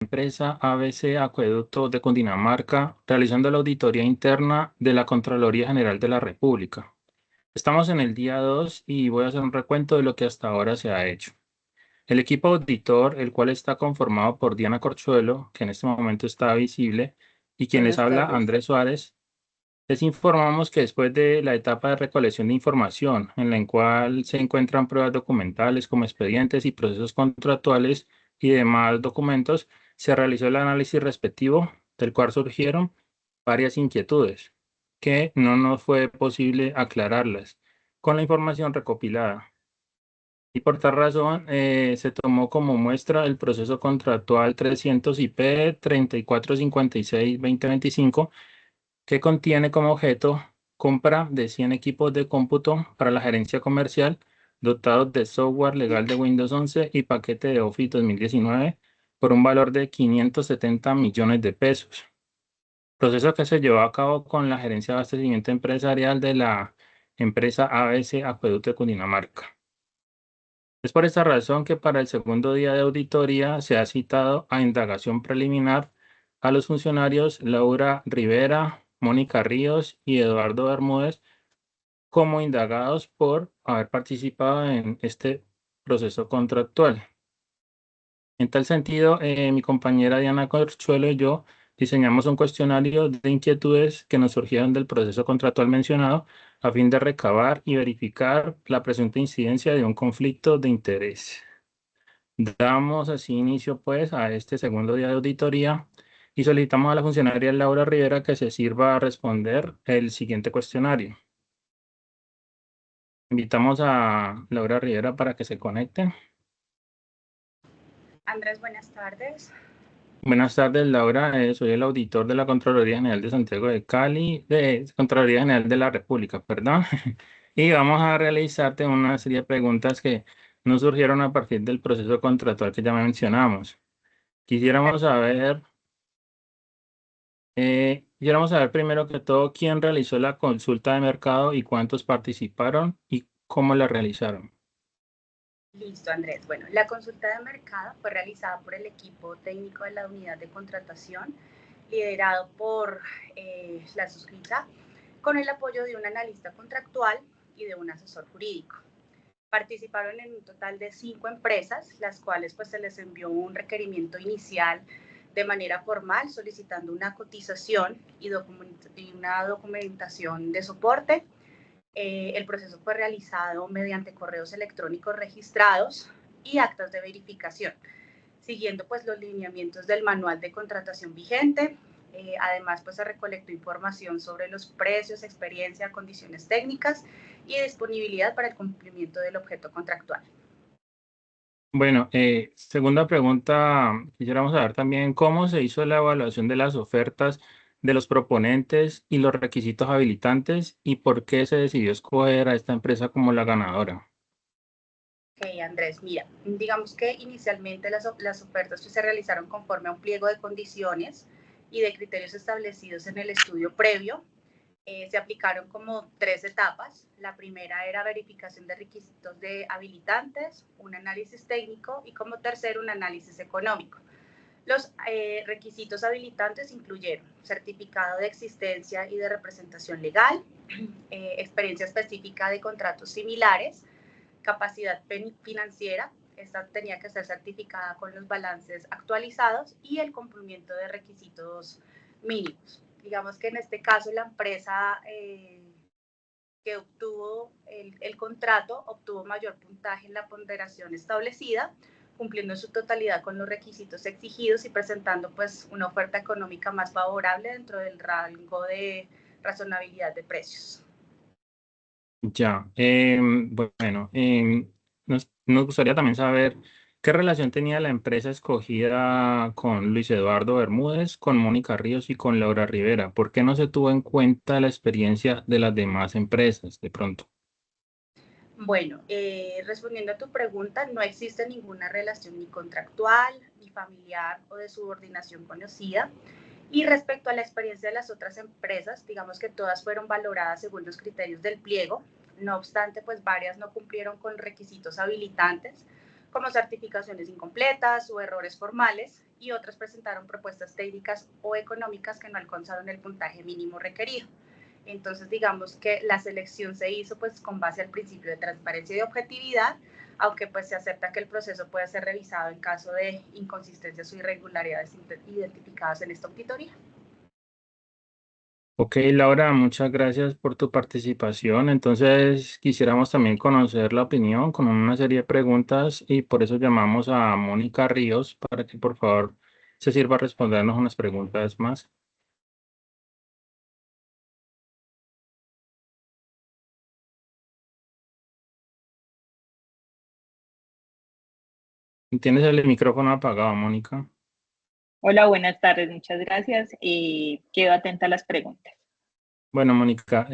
empresa ABC Acueducto de Cundinamarca, realizando la auditoría interna de la Contraloría General de la República. Estamos en el día 2 y voy a hacer un recuento de lo que hasta ahora se ha hecho. El equipo auditor, el cual está conformado por Diana Corchuelo, que en este momento está visible, y quien les Buenas habla, tardes. Andrés Suárez, les informamos que después de la etapa de recolección de información, en la cual se encuentran pruebas documentales como expedientes y procesos contractuales y demás documentos, se realizó el análisis respectivo, del cual surgieron varias inquietudes que no nos fue posible aclararlas con la información recopilada. Y por tal razón, se tomó como muestra el proceso contractual 300 IP 3456-2025, que contiene como objeto compra de 100 equipos de cómputo para la gerencia comercial dotados de software legal de Windows 11 y paquete de Office 2019 por un valor de 570 millones de pesos. Proceso que se llevó a cabo con la gerencia de abastecimiento empresarial de la empresa ABC Acueducto de Cundinamarca. Es por esta razón que para el segundo día de auditoría se ha citado a indagación preliminar a los funcionarios Laura Rivera, Mónica Ríos y Eduardo Bermúdez como indagados por haber participado en este proceso contractual. En tal sentido, mi compañera Diana Corchuelo y yo diseñamos un cuestionario de inquietudes que nos surgieron del proceso contractual mencionado a fin de recabar y verificar la presunta incidencia de un conflicto de interés. Damos así inicio pues a este segundo día de auditoría y solicitamos a la funcionaria Laura Rivera que se sirva a responder el siguiente cuestionario. Invitamos a Laura Rivera para que se conecte. Andrés, buenas tardes. Buenas tardes, Laura. Soy el auditor de la Contraloría General de Santiago de Cali, de Contraloría General de la República, perdón. Y vamos a realizarte una serie de preguntas que nos surgieron a partir del proceso contractual que ya mencionamos. Quisiéramos saber Quisiéramos saber primero que todo quién realizó la consulta de mercado y cuántos participaron y cómo la realizaron. Listo, Andrés. Bueno, la consulta de mercado fue realizada por el equipo técnico de la unidad de contratación, liderado por la suscrita, con el apoyo de un analista contractual y de un asesor jurídico. Participaron en un total de 5 empresas, las cuales pues se les envió un requerimiento inicial de manera formal solicitando una cotización y una documentación de soporte. El proceso fue realizado mediante correos electrónicos registrados y actas de verificación, siguiendo pues los lineamientos del manual de contratación vigente. Además, pues se recolectó información sobre los precios, experiencia, condiciones técnicas y disponibilidad para el cumplimiento del objeto contractual. Bueno, segunda pregunta, quisiéramos saber también cómo se hizo la evaluación de las ofertas de los proponentes y los requisitos habilitantes y por qué se decidió escoger a esta empresa como la ganadora. Ok, Andrés, mira, digamos que inicialmente las ofertas se realizaron conforme a un pliego de condiciones y de criterios establecidos en el estudio previo. Se aplicaron como 3 etapas. La primera era verificación de requisitos de habilitantes, un análisis técnico y como tercero un análisis económico. Los requisitos habilitantes incluyeron certificado de existencia y de representación legal, experiencia específica de contratos similares, capacidad financiera, esta tenía que ser certificada con los balances actualizados y el cumplimiento de requisitos mínimos. Digamos que en este caso la empresa que obtuvo el contrato obtuvo mayor puntaje en la ponderación establecida, cumpliendo en su totalidad con los requisitos exigidos y presentando pues una oferta económica más favorable dentro del rango de razonabilidad de precios. Ya, bueno, nos gustaría también saber qué relación tenía la empresa escogida con Luis Eduardo Bermúdez, con Mónica Ríos y con Laura Rivera. ¿Por qué no se tuvo en cuenta la experiencia de las demás empresas de pronto? Bueno, respondiendo a tu pregunta, no existe ninguna relación ni contractual, ni familiar o de subordinación conocida. Y respecto a la experiencia de las otras empresas, digamos que todas fueron valoradas según los criterios del pliego. No obstante, pues varias no cumplieron con requisitos habilitantes, como certificaciones incompletas o errores formales, y otras presentaron propuestas técnicas o económicas que no alcanzaron el puntaje mínimo requerido. Entonces, digamos que la selección se hizo pues con base al principio de transparencia y de objetividad, aunque pues se acepta que el proceso puede ser revisado en caso de inconsistencias o irregularidades identificadas en esta auditoría. Ok, Laura, muchas gracias por tu participación. Entonces, quisiéramos también conocer la opinión con una serie de preguntas y por eso llamamos a Mónica Ríos para que por favor se sirva a respondernos unas preguntas más. Tienes el micrófono apagado, Mónica. Hola, buenas tardes, muchas gracias. Quedo atenta a las preguntas. Bueno, Mónica,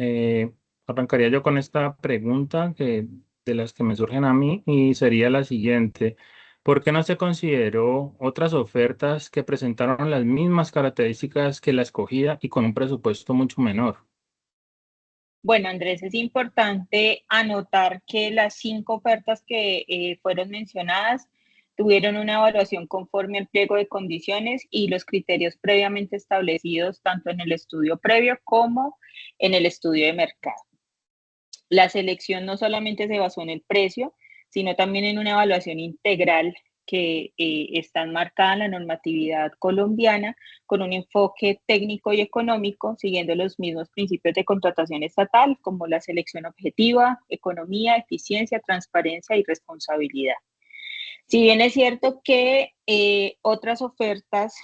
arrancaría yo con esta pregunta de las que me surgen a mí y sería la siguiente. ¿Por qué no se consideró otras ofertas que presentaron las mismas características que la escogida y con un presupuesto mucho menor? Bueno, Andrés, es importante anotar que las 5 ofertas que fueron mencionadas tuvieron una evaluación conforme al pliego de condiciones y los criterios previamente establecidos tanto en el estudio previo como en el estudio de mercado. La selección no solamente se basó en el precio, sino también en una evaluación integral que está enmarcada en la normatividad colombiana con un enfoque técnico y económico, siguiendo los mismos principios de contratación estatal, como la selección objetiva, economía, eficiencia, transparencia y responsabilidad. Si bien es cierto que otras ofertas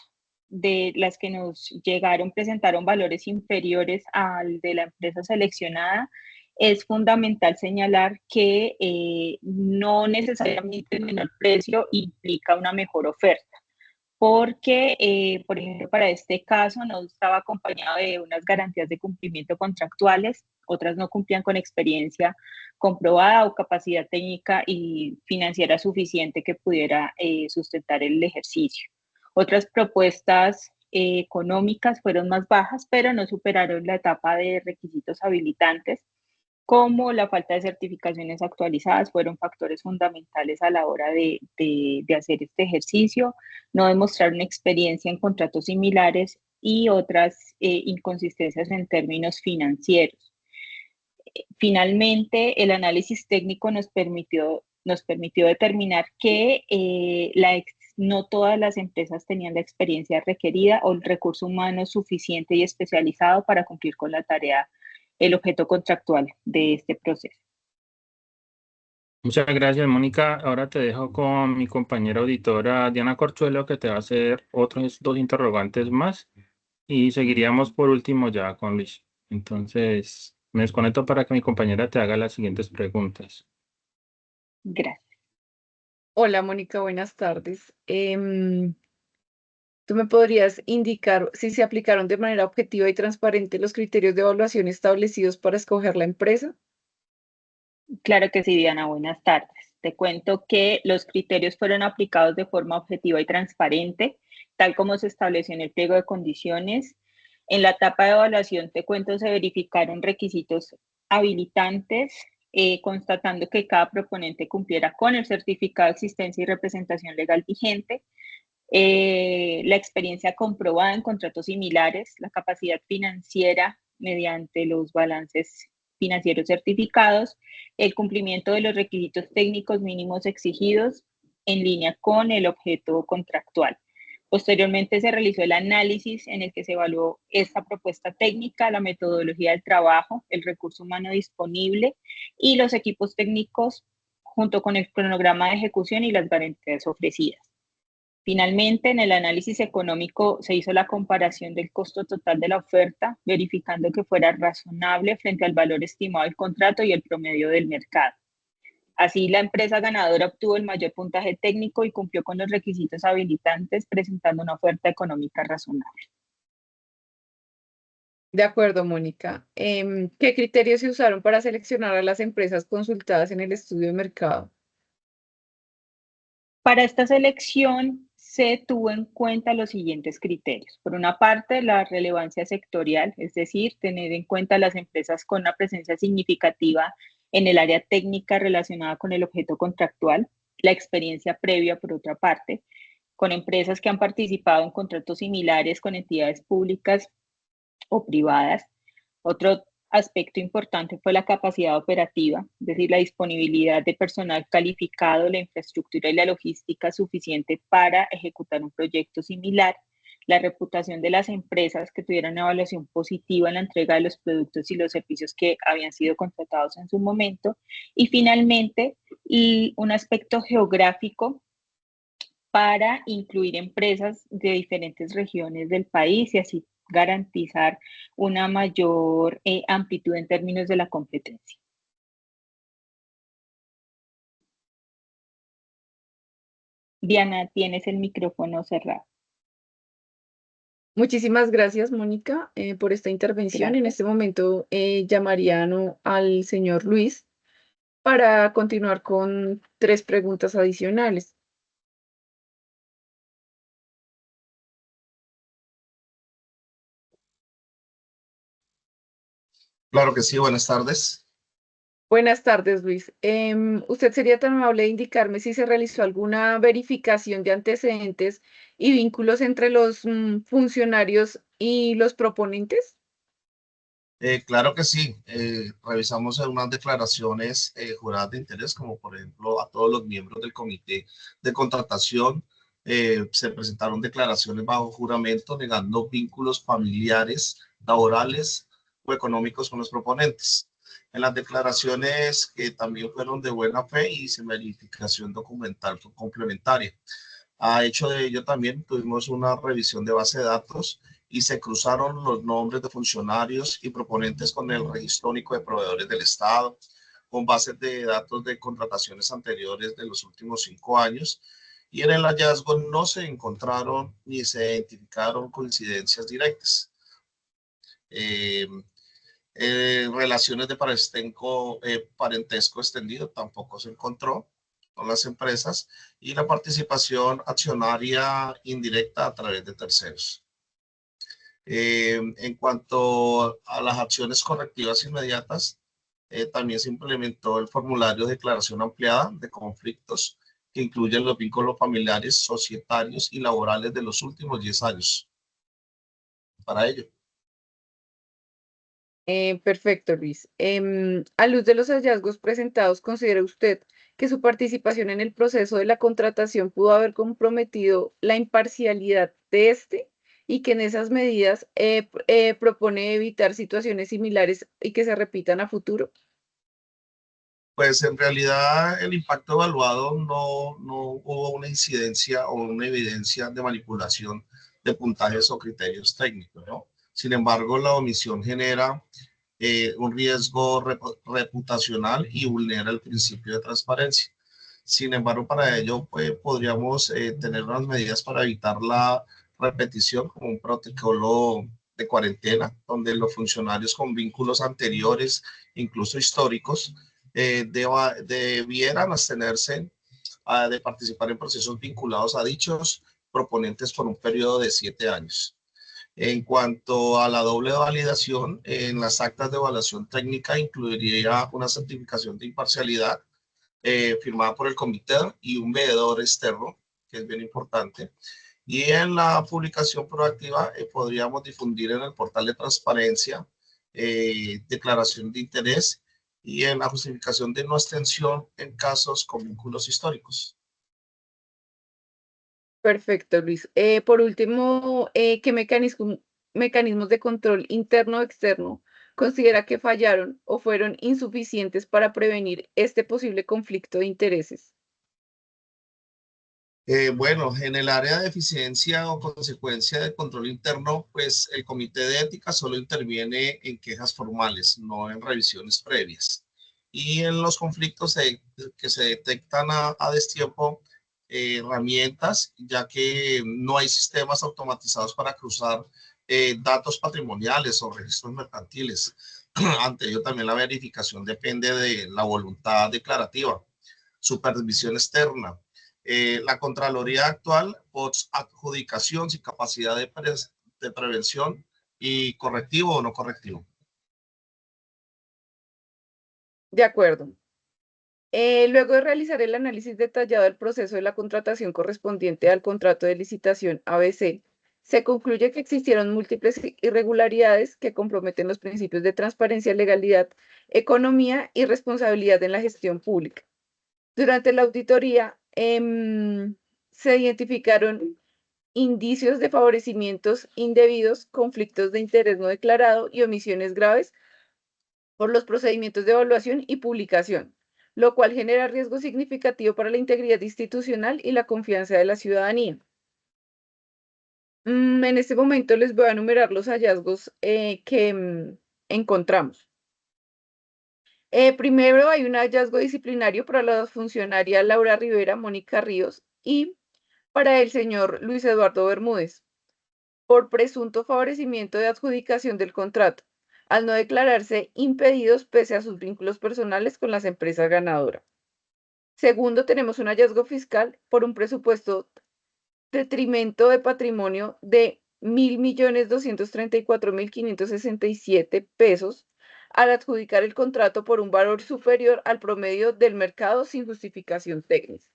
de las que nos llegaron presentaron valores inferiores al de la empresa seleccionada, es fundamental señalar que no necesariamente el menor precio implica una mejor oferta, porque, por ejemplo, para este caso no estaba acompañado de unas garantías de cumplimiento contractuales, otras no cumplían con experiencia comprobada o capacidad técnica y financiera suficiente que pudiera sustentar el ejercicio. Otras propuestas económicas fueron más bajas, pero no superaron la etapa de requisitos habilitantes, como la falta de certificaciones actualizadas fueron factores fundamentales a la hora de hacer este ejercicio, no demostraron experiencia en contratos similares y otras inconsistencias en términos financieros. Finalmente, el análisis técnico nos permitió determinar que no todas las empresas tenían la experiencia requerida o el recurso humano suficiente y especializado para cumplir con la tarea, el objeto contractual de este proceso. Muchas gracias, Mónica. Ahora te dejo con mi compañera auditora Diana Corchuelo, que te va a hacer otros 2 interrogantes más y seguiríamos por último ya con Luis. Entonces, me desconecto para que mi compañera te haga las siguientes preguntas. Gracias. Hola, Mónica, buenas tardes. ¿Tú me podrías indicar si se aplicaron de manera objetiva y transparente los criterios de evaluación establecidos para escoger la empresa? Claro que sí, Diana, buenas tardes. Te cuento que los criterios fueron aplicados de forma objetiva y transparente, tal como se estableció en el pliego de condiciones. En la etapa de evaluación, te cuento, se verificaron requisitos habilitantes, constatando que cada proponente cumpliera con el certificado de existencia y representación legal vigente, la experiencia comprobada en contratos similares, la capacidad financiera mediante los balances financieros certificados, el cumplimiento de los requisitos técnicos mínimos exigidos en línea con el objeto contractual. Posteriormente se realizó el análisis en el que se evaluó esta propuesta técnica, la metodología del trabajo, el recurso humano disponible y los equipos técnicos junto con el cronograma de ejecución y las garantías ofrecidas. Finalmente, en el análisis económico se hizo la comparación del costo total de la oferta, verificando que fuera razonable frente al valor estimado del contrato y el promedio del mercado. Así, la empresa ganadora obtuvo el mayor puntaje técnico y cumplió con los requisitos habilitantes, presentando una oferta económica razonable. De acuerdo, Mónica. ¿Qué criterios se usaron para seleccionar a las empresas consultadas en el estudio de mercado? Para esta selección se tuvo en cuenta los siguientes criterios. Por una parte, la relevancia sectorial, es decir, tener en cuenta las empresas con una presencia significativa en el área técnica relacionada con el objeto contractual, la experiencia previa, por otra parte, con empresas que han participado en contratos similares con entidades públicas o privadas. Otro aspecto importante fue la capacidad operativa, es decir, la disponibilidad de personal calificado, la infraestructura y la logística suficiente para ejecutar un proyecto similar, la reputación de las empresas que tuvieran una evaluación positiva en la entrega de los productos y los servicios que habían sido contratados en su momento, y finalmente un aspecto geográfico para incluir empresas de diferentes regiones del país y así garantizar una mayor amplitud en términos de la competencia. Diana, tienes el micrófono cerrado. Muchísimas gracias, Mónica, por esta intervención. Gracias. En este momento llamaría al señor Luis para continuar con 3 preguntas adicionales. Claro que sí, buenas tardes. Buenas tardes, Luis. ¿Usted sería tan amable de indicarme si se realizó alguna verificación de antecedentes y vínculos entre los funcionarios y los proponentes? Claro que sí. Revisamos unas declaraciones juradas de interés, como por ejemplo a todos los miembros del comité de contratación. Se presentaron declaraciones bajo juramento negando vínculos familiares, laborales o económicos con los proponentes. En las declaraciones que también fueron de buena fe y sin verificación documental complementaria. A hecho de ello también tuvimos una revisión de base de datos y se cruzaron los nombres de funcionarios y proponentes con el registro único de proveedores del Estado, con bases de datos de contrataciones anteriores de los últimos 5 años, y en el hallazgo no se encontraron ni se identificaron coincidencias directas. Relaciones de parentesco extendido tampoco se encontró con las empresas, y la participación accionaria indirecta a través de terceros. En cuanto a las acciones correctivas inmediatas, también se implementó el formulario de declaración ampliada de conflictos que incluyen los vínculos familiares, societarios y laborales de los últimos 10 años. Para ello. Perfecto, Luis. A luz de los hallazgos presentados, ¿considera usted que su participación en el proceso de la contratación pudo haber comprometido la imparcialidad de este y que en esas medidas propone evitar situaciones similares y que se repitan a futuro? Pues en realidad el impacto evaluado no hubo una incidencia o una evidencia de manipulación de puntajes o criterios técnicos, ¿no? Sin embargo, la omisión genera un riesgo reputacional y vulnera el principio de transparencia. Sin embargo, para ello pues, podríamos tener unas medidas para evitar la repetición, como un protocolo de cuarentena, donde los funcionarios con vínculos anteriores, incluso históricos, debieran abstenerse de participar en procesos vinculados a dichos proponentes por un periodo de 7 años. En cuanto a la doble validación, en las actas de evaluación técnica incluiría una certificación de imparcialidad firmada por el comité y un veedor externo, que es bien importante. Y en la publicación proactiva podríamos difundir en el portal de transparencia declaración de interés y en la justificación de no abstención en casos con vínculos históricos. Perfecto, Luis. Por último, ¿qué mecanismos de control interno o externo considera que fallaron o fueron insuficientes para prevenir este posible conflicto de intereses? Bueno, en el área de eficiencia o consecuencia de control interno, pues el comité de ética solo interviene en quejas formales, no en revisiones previas. Y en los conflictos que se detectan a destiempo, herramientas, ya que no hay sistemas automatizados para cruzar datos patrimoniales o registros mercantiles. Ante ello, también la verificación depende de la voluntad declarativa, supervisión externa, la Contraloría actual, post adjudicación, sin capacidad de prevención y correctivo o no correctivo. De acuerdo. Luego de realizar el análisis detallado del proceso de la contratación correspondiente al contrato de licitación ABC, se concluye que existieron múltiples irregularidades que comprometen los principios de transparencia, legalidad, economía y responsabilidad en la gestión pública. Durante la auditoría se identificaron indicios de favorecimientos indebidos, conflictos de interés no declarado y omisiones graves por los procedimientos de evaluación y publicación, lo cual genera riesgo significativo para la integridad institucional y la confianza de la ciudadanía. En este momento les voy a enumerar los hallazgos que encontramos. Primero hay un hallazgo disciplinario para la funcionaria Laura Rivera, Mónica Ríos y para el señor Luis Eduardo Bermúdez por presunto favorecimiento de adjudicación del contrato, al no declararse impedidos pese a sus vínculos personales con las empresas ganadoras. Segundo, tenemos un hallazgo fiscal por un presupuesto detrimento de patrimonio de 1.234.567 pesos al adjudicar el contrato por un valor superior al promedio del mercado sin justificación técnica.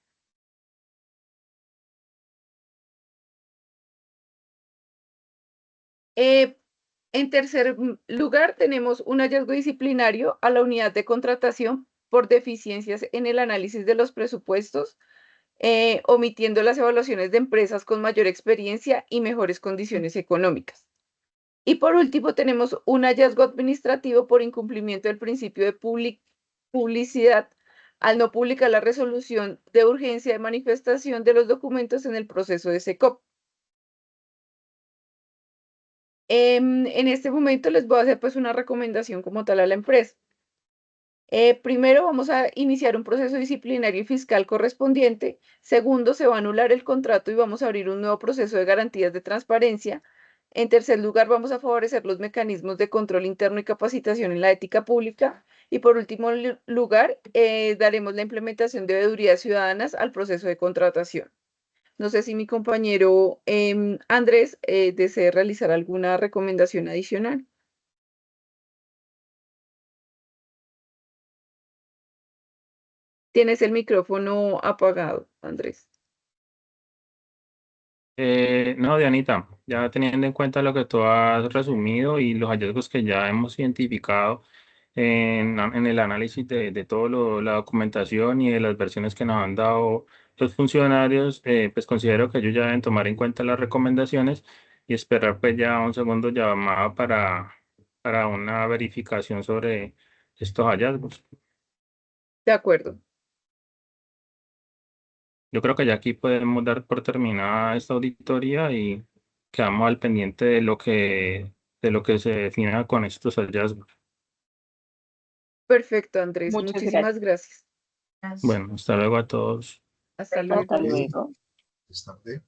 En tercer lugar, tenemos un hallazgo disciplinario a la unidad de contratación por deficiencias en el análisis de los presupuestos, omitiendo las evaluaciones de empresas con mayor experiencia y mejores condiciones económicas. Y por último, tenemos un hallazgo administrativo por incumplimiento del principio de publicidad al no publicar la resolución de urgencia de manifestación de los documentos en el proceso de SECOP. En este momento les voy a hacer pues una recomendación como tal a la empresa. Primero vamos a iniciar un proceso disciplinario y fiscal correspondiente. Segundo, se va a anular el contrato y vamos a abrir un nuevo proceso de garantías de transparencia. En tercer lugar, vamos a favorecer los mecanismos de control interno y capacitación en la ética pública. Y por último lugar, daremos la implementación de veedurías ciudadanas al proceso de contratación. No sé si mi compañero Andrés desea realizar alguna recomendación adicional. Tienes el micrófono apagado, Andrés. No, Dianita, ya teniendo en cuenta lo que tú has resumido y los hallazgos que ya hemos identificado en el análisis de toda la documentación y de las versiones que nos han dado los funcionarios, pues considero que ellos ya deben tomar en cuenta las recomendaciones y esperar pues ya un segundo llamado para una verificación sobre estos hallazgos. De acuerdo. Yo creo que ya aquí podemos dar por terminada esta auditoría y quedamos al pendiente de lo que se defina con estos hallazgos. Perfecto, Andrés. Muchas Muchísimas gracias. Bueno, hasta luego a todos. Hasta luego. Hasta luego. Esta tarde.